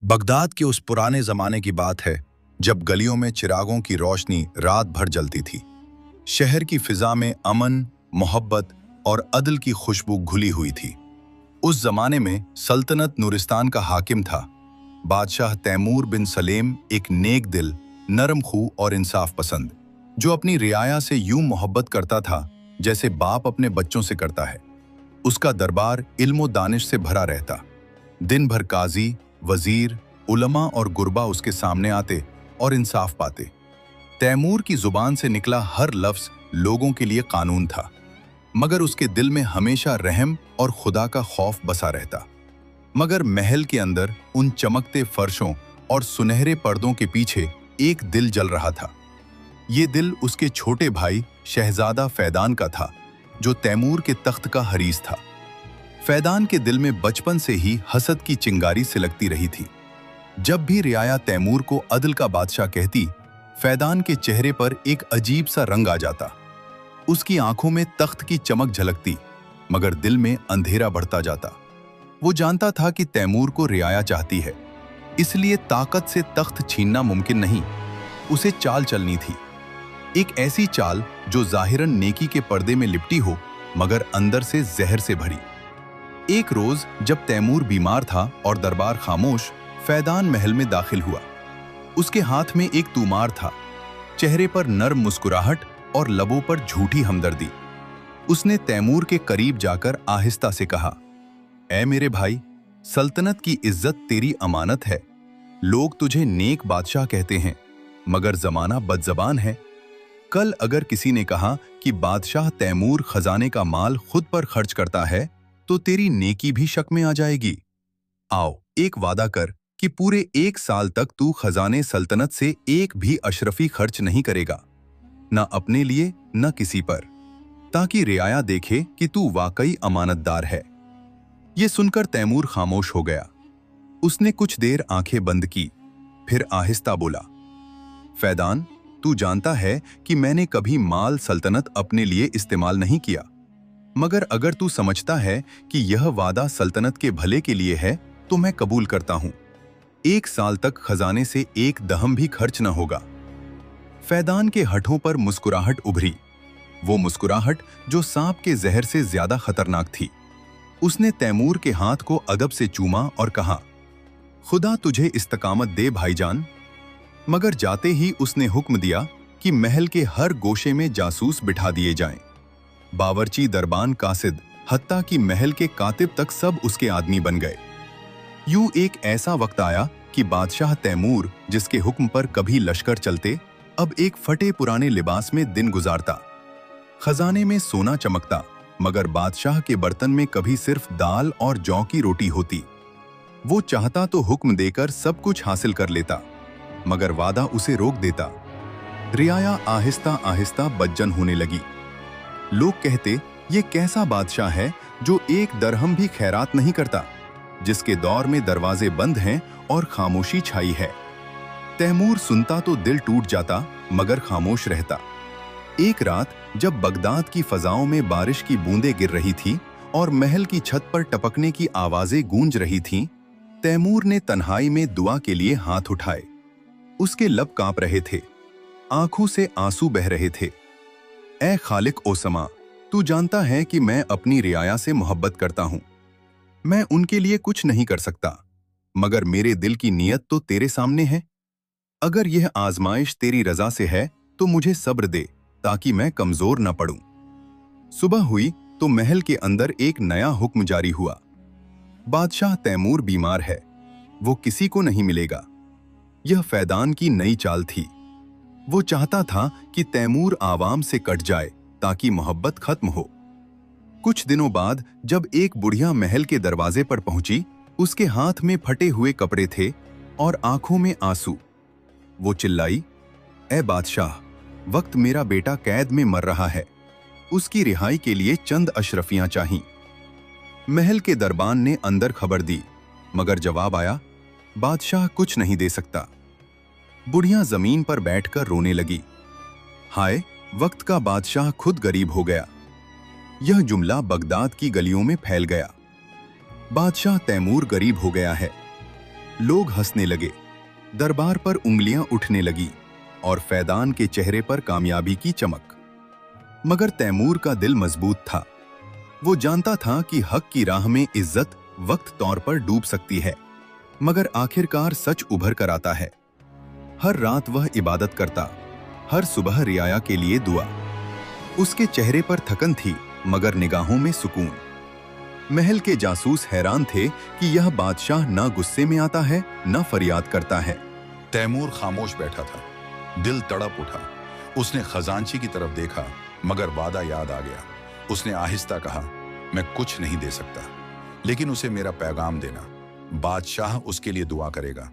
Baghdad के उस पुराने जमाने की बात है जब गलियों में चिरागों की रोशनी रात भर जलती थी। शहर की फिजा में अमन, मोहब्बत और अदल की खुशबू घुली हुई थी। उस जमाने में सल्तनत नूरिस्तान का हाकिम था। बादशाह तैमूर बिन सलेम एक नेक दिल, नरम खू और इंसाफ पसंद, जो अपनी रियाया से यूं मोहब्बत करता था जैसे बाप अपने बच्चों से करता है। उसका दरबार इल्म और दानिश से भरा रहता। दिन भर काजी, वजीर, उलमा और गुरबा उसके सामने आते और इंसाफ पाते। तैमूर की जुबान से निकला हर लफ्ज लोगों के लिए कानून था, मगर उसके दिल में हमेशा रहम और खुदा का खौफ बसा रहता। मगर महल के अंदर उन चमकते फर्शों और सुनहरे पर्दों के पीछे एक दिल जल रहा था। ये दिल उसके छोटे भाई शहजादा फैदान का था, जो तैमूर के तख्त का हरीस था। फैदान के दिल में बचपन से ही हसद की चिंगारी सिलकती रही थी। जब भी रियाया तैमूर को अदल का बादशाह कहती, फैदान के चेहरे पर एक अजीब सा रंग आ जाता। उसकी आंखों में तख्त की चमक झलकती, मगर दिल में अंधेरा बढ़ता जाता। वो जानता था कि तैमूर को रियाया चाहती है, इसलिए ताकत से तख्त छीनना मुमकिन नहीं। उसे चाल चलनी थी, एक ऐसी चाल जो जाहिरन नेकी के पर्दे में लिपटी हो, मगर अंदर से जहर से भरी। एक रोज जब तैमूर बीमार था और दरबार खामोश, फैदान महल में दाखिल हुआ। उसके हाथ में एक तूमार था, चेहरे पर नर्म मुस्कुराहट और लबों पर झूठी हमदर्दी। उसने तैमूर के करीब जाकर आहिस्ता से कहा, ऐ मेरे भाई, सल्तनत की इज्जत तेरी अमानत है। लोग तुझे नेक बादशाह कहते हैं, मगर जमाना बदजबान है। कल अगर किसी ने कहा कि बादशाह तैमूर खजाने का माल खुद पर खर्च करता है, तो तेरी नेकी भी शक में आ जाएगी। आओ, एक वादा कर कि पूरे 1 साल तक तू खजाने सल्तनत से एक भी अशरफी खर्च नहीं करेगा, न अपने लिए न किसी पर, ताकि रियाया देखे कि तू वाकई अमानतदार है। ये सुनकर तैमूर खामोश हो गया। उसने कुछ देर आंखें बंद की, फिर आहिस्ता बोला, फैदान, तू जानता है कि मैंने कभी माल सल्तनत अपने लिए इस्तेमाल नहीं किया, मगर अगर तू समझता है कि यह वादा सल्तनत के भले के लिए है, तो मैं कबूल करता हूं। 1 साल तक खजाने से एक दहम भी खर्च न होगा। फैदान के होठों पर मुस्कुराहट उभरी, वो मुस्कुराहट जो सांप के जहर से ज्यादा खतरनाक थी। उसने तैमूर के हाथ को अदब से चूमा और कहा, खुदा तुझे इस्तकामत दे भाईजान। मगर जाते ही उसने हुक्म दिया कि महल के हर गोशे में जासूस बिठा दिए जाएं। बावर्ची, दरबान, कासिद, हत्ता कि महल के कातिब तक सब उसके आदमी बन गए। यूं एक ऐसा वक्त आया कि बादशाह तैमूर, जिसके हुक्म पर कभी लश्कर चलते, अब एक फटे पुराने लिबास में दिन गुजारता। खजाने में सोना चमकता, मगर बादशाह के बर्तन में कभी सिर्फ दाल और जौ की रोटी होती। वो चाहता तो हुक्म देकर सब कुछ हासिल कर लेता, मगर वादा उसे रोक देता। रियाया आहिस्ता आहिस्ता बदजन होने लगी। लोग कहते, ये कैसा बादशाह है जो एक दरहम भी खैरात नहीं करता, जिसके दौर में दरवाजे बंद हैं और खामोशी छाई है। तैमूर सुनता तो दिल टूट जाता, मगर खामोश रहता। एक रात जब बगदाद की फजाओं में बारिश की बूंदें गिर रही थी और महल की छत पर टपकने की आवाजें गूंज रही थीं, तैमूर ने तन्हाई में दुआ के लिए हाथ उठाए। उसके लब कांप रहे थे, आंखों से आंसू बह रहे थे। ऐ खालिक ओ समा, तू जानता है कि मैं अपनी रियाया से मोहब्बत करता हूं। मैं उनके लिए कुछ नहीं कर सकता, मगर मेरे दिल की नीयत तो तेरे सामने है। अगर यह आजमाइश तेरी रजा से है तो मुझे सब्र दे, ताकि मैं कमजोर न पड़ूं। सुबह हुई तो महल के अंदर एक नया हुक्म जारी हुआ। बादशाह तैमूर बीमार है, वो किसी को नहीं मिलेगा। यह फैदान की नई चाल थी। वो चाहता था कि तैमूर आवाम से कट जाए ताकि मोहब्बत खत्म हो। कुछ दिनों बाद जब एक बुढ़िया महल के दरवाजे पर पहुंची, उसके हाथ में फटे हुए कपड़े थे और आंखों में आंसू। वो चिल्लाई, ऐ बादशाह, वक्त मेरा बेटा कैद में मर रहा है, उसकी रिहाई के लिए चंद अशरफियां चाहिए। महल के दरबान ने अंदर खबर दी, मगर जवाब आया, बादशाह कुछ नहीं दे सकता। बुढ़िया जमीन पर बैठकर रोने लगी। हाय, वक्त का बादशाह खुद गरीब हो गया। यह जुमला बगदाद की गलियों में फैल गया। बादशाह तैमूर गरीब हो गया है। लोग हंसने लगे, दरबार पर उंगलियां उठने लगी और फैदान के चेहरे पर कामयाबी की चमक। मगर तैमूर का दिल मजबूत था। वो जानता था कि हक की राह में इज्जत वक्त तौर पर डूब सकती है, मगर आखिरकार सच उभर कर आता है। हर रात वह इबादत करता, हर सुबह रियाया के लिए दुआ। उसके चेहरे पर थकन थी, मगर निगाहों में सुकून। महल के जासूस हैरान थे कि यह बादशाह ना गुस्से में आता है, ना फरियाद करता है। तैमूर खामोश बैठा था, दिल तड़प उठा। उसने खजांची की तरफ देखा, मगर वादा याद आ गया। उसने आहिस्ता कहा, मैं कुछ नहीं दे सकता, लेकिन उसे मेरा पैगाम देना। बादशाह उसके लिए दुआ करेगा।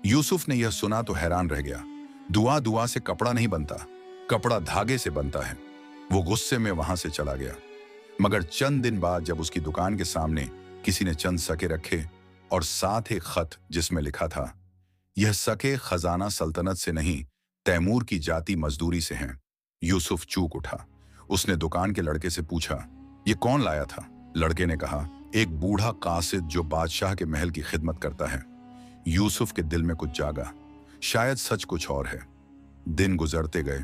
यूसुफ ने यह सुना तो हैरान रह गया। दुआ से कपड़ा नहीं बनता, कपड़ा धागे से बनता है। वो गुस्से में वहां से चला गया। मगर चंद दिन बाद जब उसकी दुकान के सामने किसी ने चंद सके रखे और साथ एक खत जिसमें लिखा था, यह सके खजाना सल्तनत से नहीं, तैमूर की जाति मजदूरी से हैं, यूसुफ चूक उठा। उसने दुकान के लड़के से पूछा, ये कौन लाया था? लड़के ने कहा, एक बूढ़ा कासिद जो बादशाह के महल की खिदमत करता है। यूसुफ के दिल में कुछ जागा, शायद सच कुछ और है। दिन गुजरते गए।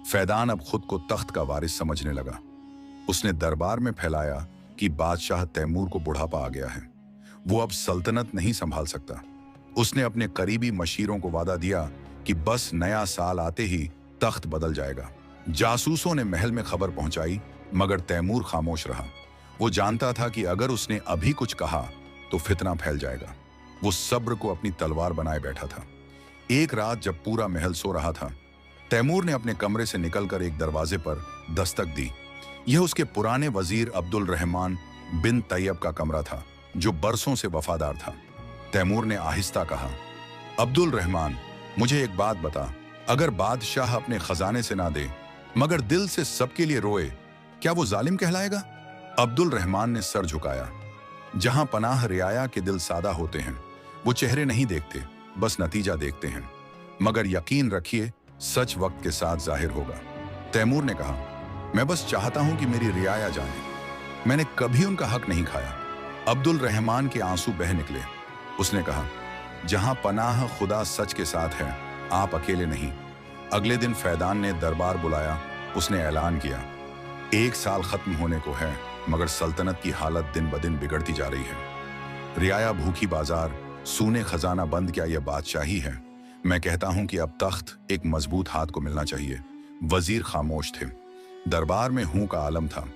फैदान अब खुद को तख्त का वारिस समझने लगा। उसने दरबार में फैलाया कि बादशाह तैमूर को बुढ़ापा आ गया है, वो अब सल्तनत नहीं संभाल सकता। उसने अपने करीबी मशीरों को वादा दिया कि बस नया साल आते ही तख्त बदल जाएगा। जासूसों ने महल में खबर पहुंचाई, मगर तैमूर खामोश रहा। वो जानता था कि अगर उसने अभी कुछ कहा तो फितना फैल जाएगा। वो सब्र को अपनी तलवार बनाए बैठा था। एक रात जब पूरा महल सो रहा था, तैमूर ने अपने कमरे से निकलकर एक दरवाजे पर दस्तक दी। यह उसके पुराने वजीर अब्दुल रहमान बिन तैयब का कमरा था, जो बरसों से वफादार था। तैमूर ने आहिस्ता कहा, अब्दुल रहमान, मुझे एक बात बता, अगर बादशाह अपने खजाने से ना दे मगर दिल से सबके लिए रोए, क्या वो जालिम कहलाएगा? अब्दुल रहमान ने सर झुकाया। जहां पनाह रियाया के दिल सादा होते हैं, वो चेहरे नहीं देखते, बस नतीजा देखते हैं। मगर यकीन रखिए, सच वक्त के साथ जाहिर होगा। तैमूर ने कहा, मैं बस चाहता हूं कि मेरी रियाया जाने, मैंने कभी उनका हक नहीं खाया। अब्दुल रहमान के आंसू बह निकले। उसने कहा, जहां पनाह खुदा सच के साथ है, आप अकेले नहीं। अगले दिन फैदान ने दरबार बुलाया। उसने ऐलान किया, 1 साल खत्म होने को है, मगर सल्तनत की हालत दिन ब दिन बिगड़ती जा रही है। रियाया भूखी बाजार, सूने खजाना बंद, क्या यह बादशाही है? मैं कहता हूं कि अब तख्त एक मजबूत हाथ को मिलना चाहिए। वजीर खामोश थे। दरबार में हूं का आलम था।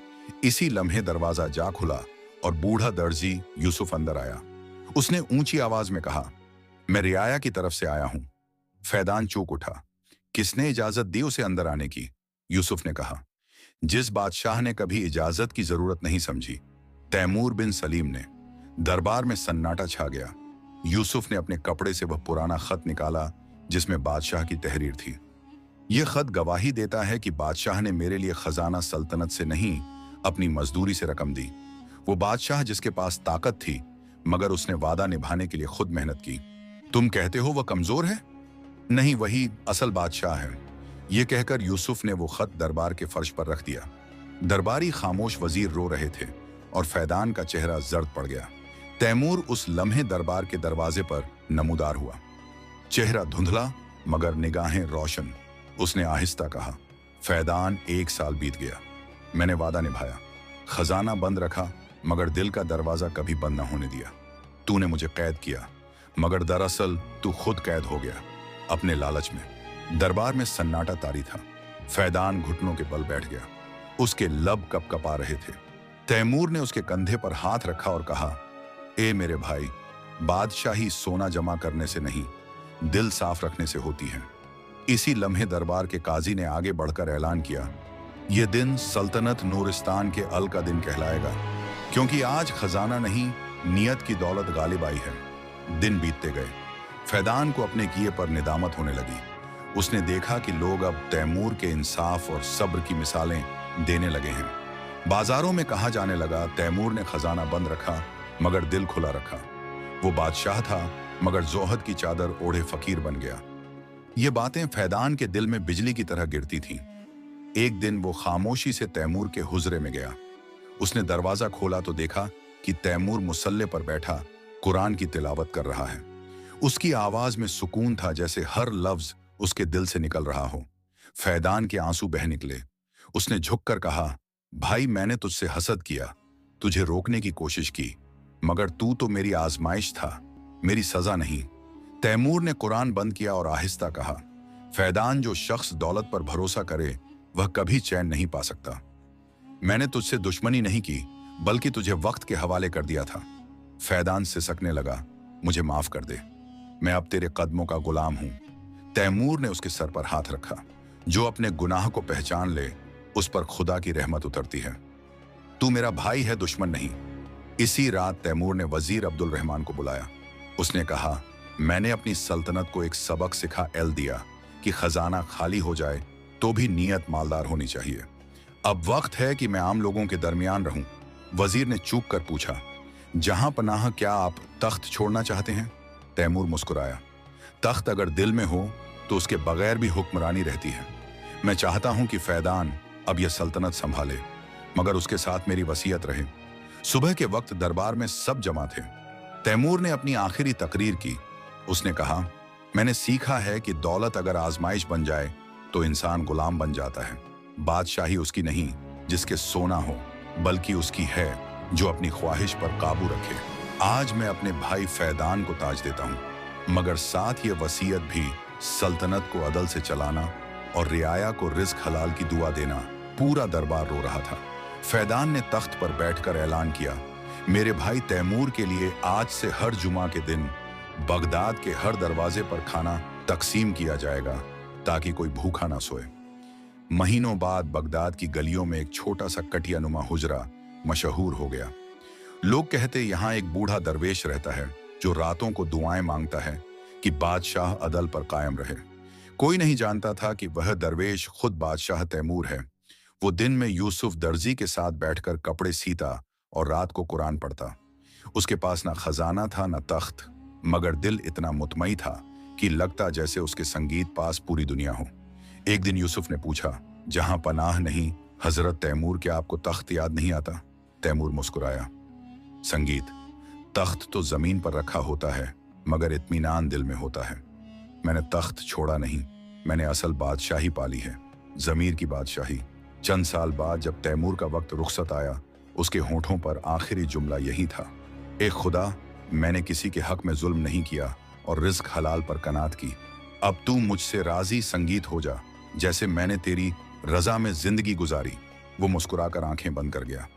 इसी लम्हे दरवाजा जा खुला और बूढ़ा दर्जी यूसुफ अंदर आया। उसने ऊंची आवाज में कहा, मैं रियाया की तरफ से आया हूं। फैदान चूक उठा। किसने इजाजत दी उसे अंदर आने की? यूसुफ ने कहा, जिस बादशाह ने कभी इजाजत की जरूरत नहीं समझी, तैमूर बिन सलीम ने। दरबार में सन्नाटा छा गया। यूसुफ ने अपने कपड़े से वह पुराना खत निकाला जिसमें बादशाह की तहरीर थी। यह खत गवाही देता है कि बादशाह ने मेरे लिए खजाना सल्तनत से नहीं, अपनी मजदूरी से रकम दी। वो बादशाह जिसके पास ताकत थी, मगर उसने वादा निभाने के लिए खुद मेहनत की। तुम कहते हो वह कमजोर है? नहीं, वही असल बादशाह है। यह कहकर यूसुफ ने वो खत दरबार के फर्श पर रख दिया। दरबारी खामोश वजीर रो रहे थे और फैदान का चेहरा जर्द पड़ गया। तैमूर उस लम्हे दरबार के दरवाजे पर नमूदार हुआ, चेहरा धुंधला मगर निगाहें रोशन। उसने आहिस्ता कहा, फैदान, 1 साल बीत गया, मैंने वादा निभाया, खजाना बंद रखा, मगर दिल का दरवाजा कभी बंद न होने दिया। तूने मुझे कैद किया, मगर दरअसल तू खुद कैद हो गया अपने लालच में। दरबार में सन्नाटा तारी था। फैदान घुटनों के बल बैठ गया। उसके लब कपकपा रहे थे। तैमूर ने उसके कंधे पर हाथ रखा और कहा, ए मेरे भाई, बादशाही सोना जमा करने से नहीं, दिल साफ रखने से होती है। इसी लम्हे दरबार के काजी ने आगे बढ़कर ऐलान किया, यह दिन सल्तनत नूरिस्तान के अल का दिन कहलाएगा, क्योंकि आज खजाना नहीं, नियत की दौलत गालिब आई है। दिन बीतते गए। फैदान को अपने किए पर निदामत होने लगी। उसने देखा कि लोग अब तैमूर के इंसाफ और सब्र की मिसालें देने लगे हैं। बाजारों में कहा जाने लगा, तैमूर ने खजाना बंद रखा मगर दिल खुला रखा। वो बादशाह था मगर जोहद की चादर ओढ़े फकीर बन गया। ये बातें फैदान के दिल में बिजली की तरह गिरती थीं। एक दिन वो खामोशी से तैमूर के हुजरे में गया। उसने दरवाजा खोला तो देखा कि तैमूर मुसल्ले पर बैठा कुरान की तिलावत कर रहा है। उसकी आवाज में सुकून था, जैसे हर लफ्ज उसके दिल से निकल रहा हो। फैदान के आंसू बह निकले। उसने झुककर कहा, भाई मैंने तुझसे हसद किया, तुझे रोकने की कोशिश की, मगर तू तो मेरी आजमाइश था, मेरी सजा नहीं। तैमूर ने कुरान बंद किया और आहिस्ता कहा, फैदान, जो शख्स दौलत पर भरोसा करे वह कभी चैन नहीं पा सकता। मैंने तुझसे दुश्मनी नहीं की, बल्कि तुझे वक्त के हवाले कर दिया था। फैदान सिसकने लगा, मुझे माफ कर दे, मैं अब तेरे कदमों का गुलाम हूं। तैमूर ने उसके सर पर हाथ रखा। जो अपने गुनाह को पहचान ले, उस पर खुदा की रहमत उतरती है। तू मेरा भाई है, दुश्मन नहीं। इसी रात तैमूर ने वजीर अब्दुल रहमान को बुलाया। उसने कहा, मैंने अपनी सल्तनत को एक सबक सिखा दिया कि खजाना खाली हो जाए तो भी नीयत मालदार होनी चाहिए। अब वक्त है कि मैं आम लोगों के दरमियान रहूं। वजीर ने चूक कर पूछा, जहां पनाह, क्या आप तख्त छोड़ना चाहते हैं? तैमूर मुस्कुराया, तख्त अगर दिल में हो तो उसके बगैर भी हुक्मरानी रहती है। मैं चाहता हूं कि फैदान अब यह सल्तनत संभाले, मगर उसके साथ मेरी वसीयत रहे। सुबह के वक्त दरबार में सब जमा थे। तैमूर ने अपनी आखिरी तकरीर की। उसने कहा, मैंने सीखा है कि दौलत अगर आजमाइश बन जाए तो इंसान गुलाम बन जाता है। बादशाही उसकी नहीं जिसके सोना हो, बल्कि उसकी है जो अपनी ख्वाहिश पर काबू रखे। आज मैं अपने भाई फैदान को ताज देता हूं, मगर साथ ये वसीयत भी, सल्तनत को अदल से चलाना और रियाया को रिस्क हलाल की दुआ देना। पूरा दरबार रो रहा था। फैदान ने तख्त पर बैठकर ऐलान किया, मेरे भाई तैमूर के लिए आज से हर जुमा के दिन बगदाद के हर दरवाजे पर खाना तकसीम किया जाएगा, ताकि कोई भूखा ना सोए। महीनों बाद बगदाद की गलियों में एक छोटा सा कटियानुमा हुजरा मशहूर हो गया। लोग कहते, यहाँ एक बूढ़ा दरवेश रहता है जो रातों को दुआएं मांगता है कि बादशाह अदल पर कायम रहे। कोई नहीं जानता था कि वह दरवेश खुद बादशाह तैमूर है। वो दिन में यूसुफ दर्जी के साथ बैठकर कपड़े सीता और रात को कुरान पढ़ता। उसके पास ना खजाना था ना तख्त, मगर दिल इतना मुतमई था कि लगता जैसे उसके संगीत पास पूरी दुनिया हो। एक दिन यूसुफ ने पूछा, जहां पनाह नहीं हजरत तैमूर, क्या आपको तख्त याद नहीं आता? तैमूर मुस्कुराया, संगीत, तख्त तो जमीन पर रखा होता है, मगर इत्मीनान दिल में होता है। मैंने तख्त छोड़ा नहीं, मैंने असल बादशाही पाली है, जमीर की बादशाही। चंद साल बाद जब तैमूर का वक्त रुखसत आया, उसके होठों पर आखिरी जुमला यही था, ए खुदा, मैंने किसी के हक में जुल्म नहीं किया और रिस्क हलाल पर कनात की। अब तू मुझसे राजी संगीत हो जा, जैसे मैंने तेरी रजा में जिंदगी गुजारी। वो मुस्कुराकर आंखें बंद कर गया।